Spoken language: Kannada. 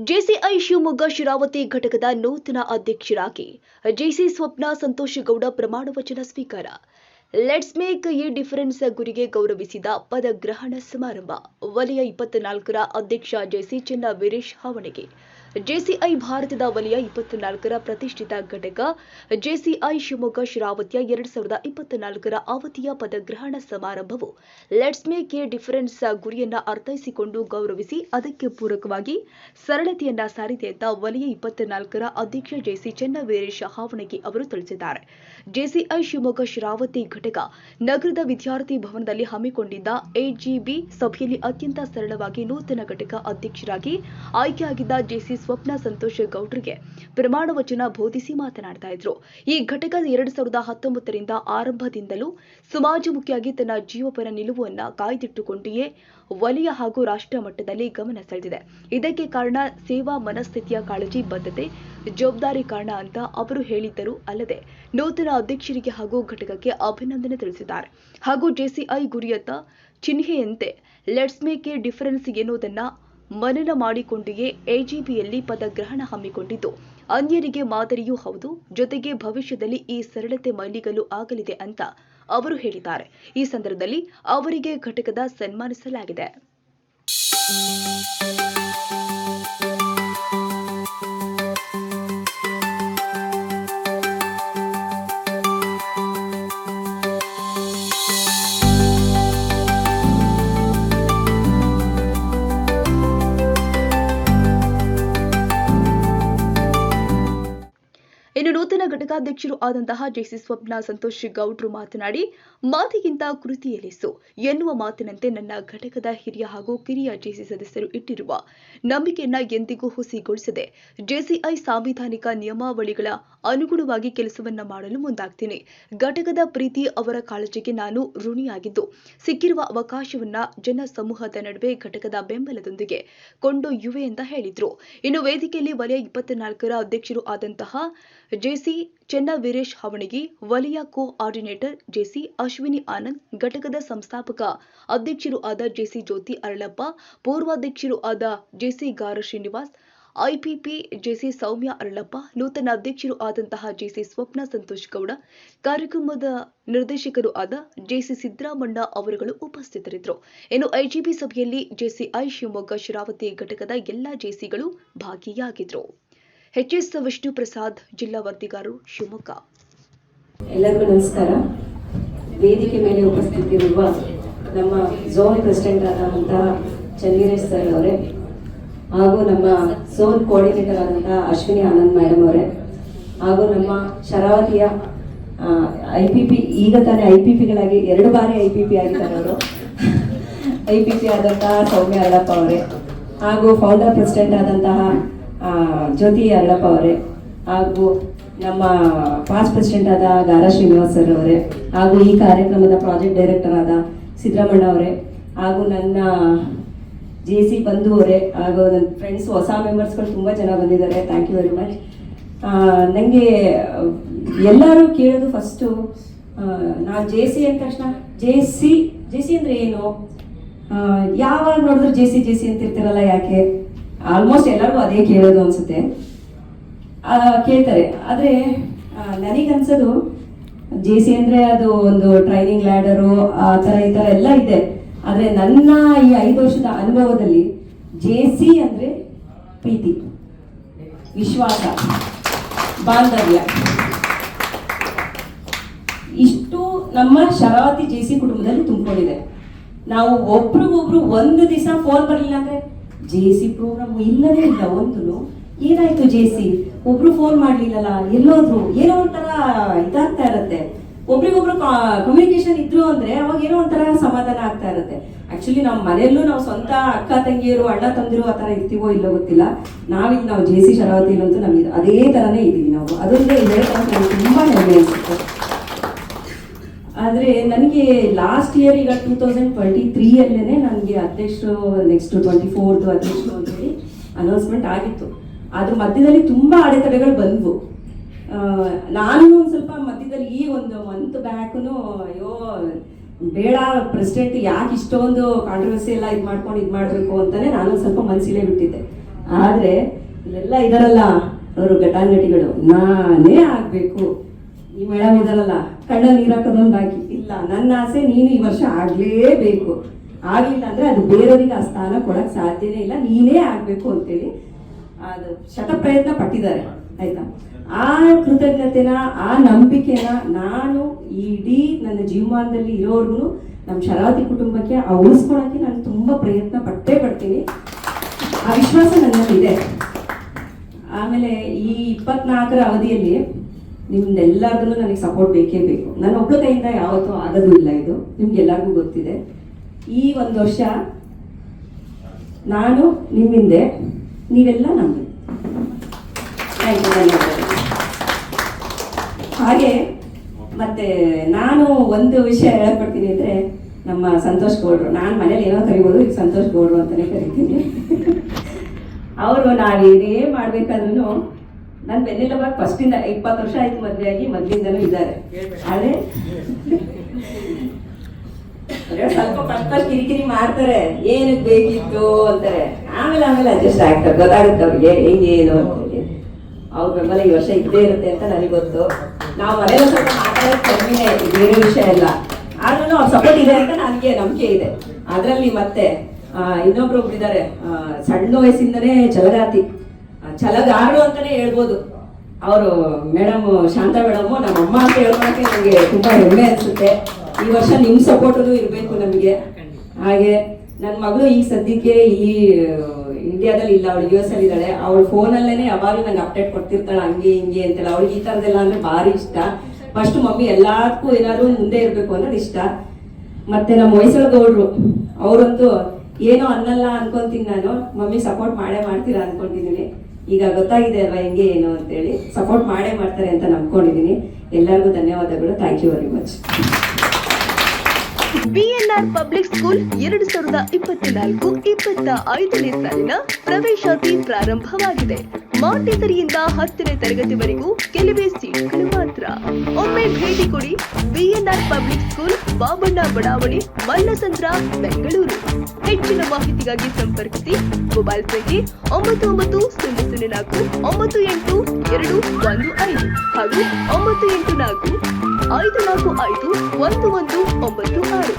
ಜೆಸಿಐ ಶಿವಮೊಗ್ಗ ಶಿರಾವತಿ ಘಟಕದ ನೂತನ ಅಧ್ಯಕ್ಷರಾಗಿ ಜೆಸಿ ಸ್ವಪ್ನ ಸಂತೋಷಗೌಡ ಪ್ರಮಾಣ ವಚನ ಸ್ವೀಕಾರ. ಲೆಟ್ಸ್ ಮೇಕ್ ಎ ಡಿಫರೆನ್ಸ್ ಗುರಿಗೆ ಗೌರವಿಸಿದ ಪದಗ್ರಹಣ ಸಮಾರಂಭ. ವಲಯ 24ರ ಅಧ್ಯಕ್ಷ ಜೆಸಿ ಚೆನ್ನ ವೀರೇಶ್ ಹಾವಣಿಗೆ. ಜೆಸಿಐ ಭಾರತದ ವಲಯ 24ರ ಪ್ರತಿಷ್ಠಿತ ಘಟಕ ಜೆಸಿಐ ಶಿವಮೊಗ್ಗ ಶಿರಾವತಿಯ 2024ರ ಅವಧಿಯ ಪದಗ್ರಹಣ ಸಮಾರಂಭವು ಲೆಟ್ಸ್ ಮೇಕ್ ಎ ಡಿಫರೆನ್ಸ್ ಗುರಿಯನ್ನ ಅರ್ಥೈಸಿಕೊಂಡು ಗೌರವಿಸಿ ಅದಕ್ಕೆ ಪೂರಕವಾಗಿ ಸರಳತೆಯನ್ನ ಸಾರಿದೆ ಅಂತ ವಲಯ 24ರ ಅಧ್ಯಕ್ಷ ಜೆಸಿ ಚೆನ್ನ ವೀರೇಶ್ ಹಾವಣಿಗೆ ಅವರು ತಿಳಿಸಿದ್ದಾರೆ. ಜೆಸಿಐ ಶಿವಮೊಗ್ಗ ಶಿರಾವತಿ ಘಟಕ ನಗರದ ವಿದ್ಯಾರ್ಥಿ ಭವನದಲ್ಲಿ ಹಮ್ಮಿಕೊಂಡಿದ್ದ ಎಜಿಬಿ ಸಭೆಯಲ್ಲಿ ಅತ್ಯಂತ ಸರಳವಾಗಿ ನೂತನ ಘಟಕ ಅಧ್ಯಕ್ಷರಾಗಿ ಆಯ್ಕೆಯಾಗಿದ್ದ ಜೆಸಿ ಸ್ವಪ್ನ ಸಂತೋಷ ಗೌಡ್ರಿಗೆ ಪ್ರಮಾಣ ವಚನ ಬೋಧಿಸಿ ಮಾತನಾಡ್ತಾ ಇದ್ರು. ಈ ಘಟಕ 2019ರಿಂದ ಆರಂಭದಿಂದಲೂ ಸಮಾಜಮುಖಿಯಾಗಿ ತನ್ನ ಜೀವಪರ ನಿಲುವನ್ನ ಕಾಯ್ದಿಟ್ಟುಕೊಂಡಿಯೇ ವಲಯ ಹಾಗೂ ರಾಷ್ಟ್ರ ಮಟ್ಟದಲ್ಲಿ ಗಮನ ಸೆಳೆದಿದೆ. ಇದಕ್ಕೆ ಕಾರಣ ಸೇವಾ ಮನಸ್ಥಿತಿಯ ಕಾಳಜಿ, ಬದ್ಧತೆ, ಜವಾಬ್ದಾರಿ ಕಾರಣ ಅಂತ ಅವರು ಹೇಳಿದ್ದರು. ಅಲ್ಲದೆ ನೂತನ ಅಧ್ಯಕ್ಷರಿಗೆ ಹಾಗೂ ಘಟಕಕ್ಕೆ ಅಭಿನಂದನೆ ತಿಳಿಸಿದ್ದಾರೆ. ಹಾಗೂ ಜೆಸಿಐ ಗುರಿಯತ್ತ ಚಿಹ್ನೆಯಂತೆ ಲೆಟ್ಸ್ ಮೇಕ್ ಎ ಡಿಫರೆನ್ಸ್ ಎನ್ನುವುದನ್ನ ಮನನ ಮಾಡಿಕೊಂಡಿಯೇ ಎಜಿಬಿಯಲ್ಲಿ ಪದಗ್ರಹಣ ಹಮ್ಮಿಕೊಂಡಿದ್ದು ಅನ್ಯರಿಗೆ ಮಾದರಿಯೂ ಹೌದು, ಜೊತೆಗೆ ಭವಿಷ್ಯದಲ್ಲಿ ಈ ಸರಳತೆ ಮೈಲಿಗಲ್ಲು ಆಗಲಿದೆ ಅಂತ ಅವರು ಹೇಳಿದ್ದಾರೆ. ಈ ಸಂದರ್ಭದಲ್ಲಿ ಅವರಿಗೆ ಘಟಕದ ಸನ್ಮಾನಿಸಲಾಗಿದೆ. ಇನ್ನು ನೂತನ ಘಟಕಾಧ್ಯಕ್ಷರು ಆದಂತಹ ಜೆಸಿ ಸ್ವಪ್ನ ಸಂತೋಷ್ ಗೌಡ್ರು ಮಾತನಾಡಿ, ಮಾತಿಗಿಂತ ಕೃತಿಯಲ್ಲಿಸು ಎನ್ನುವ ಮಾತಿನಂತೆ ನನ್ನ ಘಟಕದ ಹಿರಿಯ ಹಾಗೂ ಕಿರಿಯ ಜೆಸಿ ಸದಸ್ಯರು ಇಟ್ಟಿರುವ ನಂಬಿಕೆಯನ್ನ ಎಂದಿಗೂ ಹುಸಿಗೊಳಿಸದೆ ಜೆಸಿಐ ಸಾಂವಿಧಾನಿಕ ನಿಯಮಾವಳಿಗಳ ಅನುಗುಣವಾಗಿ ಕೆಲಸವನ್ನ ಮಾಡಲು ಮುಂದಾಗ್ತೀನಿ. ಘಟಕದ ಪ್ರೀತಿ, ಅವರ ಕಾಳಜಿಗೆ ನಾನು ಋಣಿಯಾಗಿದ್ದು ಸಿಕ್ಕಿರುವ ಅವಕಾಶವನ್ನ ಜನ ಸಮೂಹದ ನಡುವೆ ಘಟಕದ ಬೆಂಬಲದೊಂದಿಗೆ ಕೊಂಡೊಯ್ಯುವೆ ಅಂತ ಹೇಳಿದ್ರು. ಇನ್ನು ವೇದಿಕೆಯಲ್ಲಿ ವಲಯ 24ರ ಅಧ್ಯಕ್ಷರು ಆದಂತಹ ಜೆಸಿ ಚೆನ್ನ ವೀರೇಶ್ ಹಾವಣಿಗೆ, ವಲಯ ಕೋಆರ್ಡಿನೇಟರ್ ಜೆಸಿ ಅಶ್ವಿನಿ ಆನಂದ್, ಘಟಕದ ಸಂಸ್ಥಾಪಕ ಅಧ್ಯಕ್ಷರು ಆದ ಜೆಸಿ ಜ್ಯೋತಿ ಅರಳಪ್ಪ, ಪೂರ್ವಾಧ್ಯಕ್ಷರು ಆದ ಜೆಸಿ ಗಾರ ಶ್ರೀನಿವಾಸ್, ಐಪಿಪಿ ಜೆಸಿ ಸೌಮ್ಯ ಅರಳಪ್ಪ, ನೂತನ ಅಧ್ಯಕ್ಷರು ಆದಂತಹ ಜೆಸಿ ಸ್ವಪ್ನ ಸಂತೋಷ್ ಗೌಡ, ಕಾರ್ಯಕ್ರಮದ ನಿರ್ದೇಶಕರು ಆದ ಜೆಸಿ ಸಿದ್ದರಾಮಣ್ಣ ಅವರುಗಳು ಉಪಸ್ಥಿತರಿದ್ದರು. ಇನ್ನು ಐಜಿಬಿ ಸಭೆಯಲ್ಲಿ ಜೆಸಿಐ ಶಿವಮೊಗ್ಗ ಶಿರಾವತಿ ಘಟಕದ ಎಲ್ಲಾ ಜೆಸಿಗಳು ಭಾಗಿಯಾಗಿದ್ದರು. ಎಚ್ಎಸ್ ವಿಷ್ಣು ಪ್ರಸಾದ್, ಜಿಲ್ಲಾ ವರದಿಗಾರರು, ಶಿವಮೊಗ್ಗ. ಎಲ್ಲರಿಗೂ ನಮಸ್ಕಾರ. ವೇದಿಕೆ ಮೇಲೆ ಉಪಸ್ಥಿತರಿರುವ ನಮ್ಮ ಝೋನ್ ಪ್ರೆಸಿಡೆಂಟ್ ಆದಂತಹ ಚನ್ನವೀರೇಶ್ ಸರ್ ಅವರೇ, ಹಾಗೂ ನಮ್ಮ ಝೋನ್ ಕೋಆರ್ಡಿನೇಟರ್ ಆದಂತಹ ಅಶ್ವಿನಿ ಆನಂದ್ ಮೇಡಮ್ ಅವರೇ, ಹಾಗೂ ನಮ್ಮ ಶರಾವತಿಯ ಐಪಿಪಿ, ಈಗ ತಾನೇ ಐಪಿಪಿಗಳಾಗಿ 2 ಬಾರಿ ಐಪಿಪಿ ಆಗಿದ್ದಾರೆ ಅವರು, ಐಪಿಪಿ ಆದಂತಹ ಸೌಮ್ಯ ಅರಳಪ್ಪ ಅವರೇ, ಹಾಗೂ ಫೌಂಡರ್ ಪ್ರೆಸಿಡೆಂಟ್ ಆದಂತಹ ಜ್ಯೋತಿ ಅರಳಪ್ಪ ಅವರೇ, ಹಾಗೂ ನಮ್ಮ ಪಾಸ್ಟ್ ಪ್ರೆಸಿಡೆಂಟ್ ಆದ ಗಾರ ಶ್ರೀನಿವಾಸ್ ಸರ್ ಅವರೇ, ಹಾಗೂ ಈ ಕಾರ್ಯಕ್ರಮದ ಪ್ರಾಜೆಕ್ಟ್ ಡೈರೆಕ್ಟರ್ ಆದ ಸಿದ್ದರಾಮಣ್ಣ ಅವರೇ, ಹಾಗೂ ನನ್ನ ಜೆಸಿ ಬಂಧು ಅವರೇ, ಹಾಗೂ ನನ್ನ ಫ್ರೆಂಡ್ಸ್, ಹೊಸ ಮೆಂಬರ್ಸ್ಗಳು ತುಂಬ ಜನ ಬಂದಿದ್ದಾರೆ. Thank you very much. ನನಗೆ ಎಲ್ಲರೂ ಕೇಳೋದು ಫಸ್ಟು, ನಾವು ಜೆಸಿ ಅಂದ ತಕ್ಷಣ ಜೆಸಿ ಅಂದರೆ ಏನು, ಯಾವಾಗ ನೋಡಿದ್ರು ಜೆಸಿ ಅಂತಿರ್ತಿರಲ್ಲ, ಯಾಕೆ? ಆಲ್ಮೋಸ್ಟ್ ಎಲ್ಲರಿಗೂ ಅದೇ ಕೇಳೋದು ಅನ್ಸುತ್ತೆ, ಕೇಳ್ತಾರೆ. ಆದರೆ ನನಗನ್ಸೋದು ಜೆಸಿ ಅಂದರೆ ಅದು ಒಂದು ಟ್ರೈನಿಂಗ್ ಲ್ಯಾಡರು, ಆ ಥರ ಈ ಥರ ಎಲ್ಲ ಇದೆ. ಆದರೆ ನನ್ನ ಈ 5 ವರ್ಷದ ಅನುಭವದಲ್ಲಿ ಜೆಸಿ ಅಂದರೆ ಪ್ರೀತಿ, ವಿಶ್ವಾಸ, ಬಾಂಧವ್ಯ, ಇಷ್ಟು ನಮ್ಮ ಶರಾವತಿ ಜೆಸಿ ಕುಟುಂಬದಲ್ಲಿ ತುಂಬಿಕೊಂಡಿದೆ. ನಾವು ಒಬ್ರಿಗೊಬ್ರು ಒಂದು ದಿವಸ ಫೋನ್ ಬರಲಿಲ್ಲ ಅಂದರೆ ಜೆಸಿ ಪ್ರೋಗ್ರಾಮ್ ಇಲ್ಲದೇ ಇಲ್ಲ. ಒಂದು ಏನಾಯ್ತು ಜೆಸಿ, ಒಬ್ರು ಫೋನ್ ಮಾಡ್ಲಿಲ್ಲಲ್ಲ, ಎಲ್ಲೋದ್ರು, ಏನೋ ಒಂಥರ ಇದಾಗ್ತಾ ಇರುತ್ತೆ. ಒಬ್ರಿಗೊಬ್ರು ಕಮ್ಯುನಿಕೇಶನ್ ಇದ್ರು ಅಂದ್ರೆ ಅವಾಗ ಏನೋ ಒಂಥರ ಸಮಾಧಾನ ಆಗ್ತಾ ಇರುತ್ತೆ. ಆಕ್ಚುಲಿ ನಮ್ಮ ಮನೆಯಲ್ಲೂ ನಾವು ಸ್ವಂತ ಅಕ್ಕ ತಂಗಿಯರು, ಅಣ್ಣ ತಂದಿರು ಆ ಥರ ಇರ್ತೀವೋ ಇಲ್ಲೋ ಗೊತ್ತಿಲ್ಲ. ನಾವು ಜೆಸಿ ಶರಾವತಿಯಲ್ಲಂತೂ ನಮಗೆ ಅದೇ ಥರನೇ ಇದ್ದೀವಿ ನಾವು. ಅದೊಂದೇ ಹೇಳ್ತಾರೆ, ತುಂಬಾ ಹೆಮ್ಮೆ ಅನಿಸುತ್ತೆ. ಆದರೆ ನನಗೆ ಲಾಸ್ಟ್ ಇಯರ್, ಈಗ 2023ಯಲ್ಲೇ ನನಗೆ ಅಧ್ಯಕ್ಷರು, ನೆಕ್ಸ್ಟ್ 24th ಅಧ್ಯಕ್ಷರು ಅಂತೇಳಿ ಅನೌನ್ಸ್ಮೆಂಟ್ ಆಗಿತ್ತು. ಅದ್ರ ಮಧ್ಯದಲ್ಲಿ ತುಂಬ ಅಡೆತಡೆಗಳು ಬಂದವು. ನಾನು ಒಂದು ಸ್ವಲ್ಪ ಮಧ್ಯದಲ್ಲಿ ಈ ಒಂದು ಮಂತ್ ಬ್ಯಾಕು ಅಯ್ಯೋ ಬೇಡ ಪ್ರೆಸಿಡೆಂಟ್ ಯಾಕೆ ಇಷ್ಟೊಂದು ಕಾಂಟ್ರವರ್ಸಿ ಎಲ್ಲ ಇದು ಮಾಡಬೇಕು ಅಂತಾನೆ ನಾನು ಸ್ವಲ್ಪ ಮನಸ್ಸಿಲೇ ಬಿಟ್ಟಿದ್ದೆ. ಆದರೆ ಇಲ್ಲೆಲ್ಲ ಇದಾರಲ್ಲ ಅವರು ಘಟಾನುಘಟಿಗಳು, ನಾನೇ ಆಗಬೇಕು. ಈ ಮೇಡಮ್ ಇದಾರಲ್ಲ, ಕಣ್ಣಲ್ಲಿ ನೀರು ಹಾಕೋದೊಂದು ಬಾಕಿ ಇಲ್ಲ, ನನ್ನ ಆಸೆ ನೀನು ಈ ವರ್ಷ ಆಗಲೇಬೇಕು, ಆಗಲಿಲ್ಲ ಅಂದರೆ ಅದು ಬೇರೆಯವರಿಗೆ ಆ ಸ್ಥಾನ ಕೊಡೋಕ್ಕೆ ಸಾಧ್ಯನೇ ಇಲ್ಲ, ನೀನೇ ಆಗಬೇಕು ಅಂತೇಳಿ ಅದು ಶತಪ್ರಯತ್ನ ಪಟ್ಟಿದ್ದಾರೆ. ಆಯ್ತಾ, ಆ ಕೃತಜ್ಞತೆನ, ಆ ನಂಬಿಕೆನ ನಾನು ಇಡೀ ನನ್ನ ಜೀವಮಾನದಲ್ಲಿ ಇರೋರ್ಗು ನಮ್ಮ ಶರಾವತಿ ಕುಟುಂಬಕ್ಕೆ ಉಳಿಸ್ಕೊಳಕ್ಕೆ ನಾನು ತುಂಬ ಪ್ರಯತ್ನ ಪಡ್ತೀನಿ. ಆ ವಿಶ್ವಾಸ ನನ್ನಲ್ಲಿದೆ. ಆಮೇಲೆ ಈ 24ರ ಅವಧಿಯಲ್ಲಿ ನಿಮ್ದೆಲ್ಲರಿಗೂ ನನಗೆ ಸಪೋರ್ಟ್ ಬೇಕೇ ಬೇಕು. ನನ್ನ ಒಬ್ಬಳ ಕೈಯಿಂದ ಯಾವತ್ತೂ ಆಗೋದು ಇಲ್ಲ, ಇದು ನಿಮ್ಗೆಲ್ಲರಿಗೂ ಗೊತ್ತಿದೆ. ಈ ಒಂದು ವರ್ಷ ನಾನು ನಿಮ್ಮಿಂದೆ, ನೀವೆಲ್ಲ ನಮಗೆ. ಹಾಗೆ ಮತ್ತೆ ನಾನು ಒಂದು ವಿಷಯ ಹೇಳಕ್ಕೊಡ್ತೀನಿ ಅಂದರೆ, ನಮ್ಮ ಸಂತೋಷ್ ಗೌಡ್ರು, ನಾನು ಮನೇಲಿ ಏನೋ ಕರಿಬೋದು, ಈಗ ಸಂತೋಷ್ ಗೌಡ್ರು ಅಂತಲೇ ಕರಿತೀನಿ. ಅವರು ನಾವೇನೇ ಮಾಡಬೇಕಾದ್ರೂ ನನ್ನ ಬೆನ್ನೆಲುಬಾಗಿ ಫಸ್ಟಿಂದ 20 ವರ್ಷ ಆಯ್ತು ಮದುವೆ ಆಗಿ, ಮೊದಲಿಂದನೂ ಇದ್ದಾರೆ. ಆದರೆ ಸ್ವಲ್ಪ ಫಸ್ಟ್ ಕಿರಿಕಿರಿ ಮಾಡ್ತಾರೆ, ಏನಕ್ಕೆ ಬೇಕಿತ್ತು ಅಂತಾರೆ, ಆಮೇಲೆ ಅಡ್ಜಸ್ಟ್ ಆಗ್ತಾರೆ, ಗೊತ್ತಾಗುತ್ತೆ ಅವ್ರಿಗೆ ಹೆಂಗೆ ಏನು ಅಂತೇಳಿ. ಅವ್ರ ಬೆಂಬಲ ಈ ವರ್ಷ ಇದ್ದೇ ಇರುತ್ತೆ ಅಂತ ನನಗೆ ಗೊತ್ತು. ನಾವು ಮನೇಲಿ ಸ್ವಲ್ಪ ಮಾತಾಡೋದು ಕಮ್ಮಿನೇ, ಬೇರೆ ವಿಷಯ ಇಲ್ಲ, ಆದ್ರೂ ಅವ್ರ ಸಪೋರ್ಟ್ ಇದೆ ಅಂತ ನನಗೆ ನಂಬಿಕೆ ಇದೆ. ಅದರಲ್ಲಿ ಮತ್ತೆ ಇನ್ನೊಬ್ರು ಇದ್ದಾರೆ, ಸಣ್ಣ ವಯಸ್ಸಿಂದನೇ ಛಲಗಾರರು ಅಂತಾನೆ ಹೇಳ್ಬೋದು. ಅವರು ಮೇಡಮ್, ಶಾಂತಾ ಮೇಡಮು ನಮ್ಮ ಅಮ್ಮ ಅಂತ ಹೇಳ್ಕೊಳಕ್ಕೆ ನನಗೆ ತುಂಬಾ ಹೆಮ್ಮೆ ಅನಿಸುತ್ತೆ. ಈ ವರ್ಷ ನಿಮ್ಮ ಸಪೋರ್ಟು ಇರಬೇಕು ನಮಗೆ. ಹಾಗೆ ನನ್ನ ಮಗಳು ಈಗ ಸದ್ಯಕ್ಕೆ ಈ ಇಂಡಿಯಾದಲ್ಲಿ ಇಲ್ಲ, ಅವಳು US ಅಲ್ಲಿ ಇದ್ದಾಳೆ. ಅವಳು ಫೋನಲ್ಲೇ ಯಾವಾಗಲೂ ನಂಗೆ ಅಪ್ಡೇಟ್ ಕೊಡ್ತಿರ್ತಾಳೆ, ಹಂಗೆ ಹಿಂಗೆ ಅಂತೆಲ್ಲ. ಅವಳಿಗೆ ಈ ಥರದ್ದೆಲ್ಲ ಅಂದರೆ ಭಾರಿ ಇಷ್ಟ. ಫಸ್ಟ್ ಮಮ್ಮಿ ಎಲ್ಲದಕ್ಕೂ ಏನಾದ್ರು ಮುಂದೆ ಇರಬೇಕು ಅನ್ನೋದು ಇಷ್ಟ. ಮತ್ತೆ ನಮ್ಮ ಹೊಯ್ಸಳ ಗೌಡ್ರು, ಅವರಂತೂ ಏನೋ ಅನ್ನಲ್ಲ ಅನ್ಕೊಂತೀನಿ ನಾನು, ಮಮ್ಮಿ ಸಪೋರ್ಟ್ ಮಾಡ್ತೀರಾ ಅನ್ಕೊಂಡಿದ್ದೀನಿ. ಈಗ ಗೊತ್ತಾಗಿದೆ ಅಲ್ವಾ ಹೆಂಗೆ ಏನು ಅಂತೇಳಿ, ಸಪೋರ್ಟ್ ಮಾಡ್ತಾರೆ ಅಂತ ನಂಬ್ಕೊಂಡಿದ್ದೀನಿ. ಎಲ್ಲರಿಗೂ ಧನ್ಯವಾದಗಳು. Thank you very much. BNR public school 2024-25ನೇ ಸಾಲಿನ ಪ್ರವೇಶಾತಿ ಪ್ರಾರಂಭವಾಗಿದೆ. ಮಾಂಟೆಸರಿಯಿಂದ 10ನೇ ತರಗತಿವರೆಗೂ ಕೆಲವೇ ಸೀಟ್ಗಳು ಮಾತ್ರ. ಒಮ್ಮೆ ಭೇಟಿ ಕೊಡಿ BNR ಪಬ್ಲಿಕ್ ಸ್ಕೂಲ್, ಬಾಬಣ್ಣ ಬಡಾವಣೆ, ಮಲ್ಲಸಂದ್ರ, ಬೆಂಗಳೂರು. ಹೆಚ್ಚಿನ ಮಾಹಿತಿಗಾಗಿ ಸಂಪರ್ಕಿಸಿ ಮೊಬೈಲ್ ಸಂಖ್ಯೆ 9934982215 ಹಾಗೂ 984-545-1196.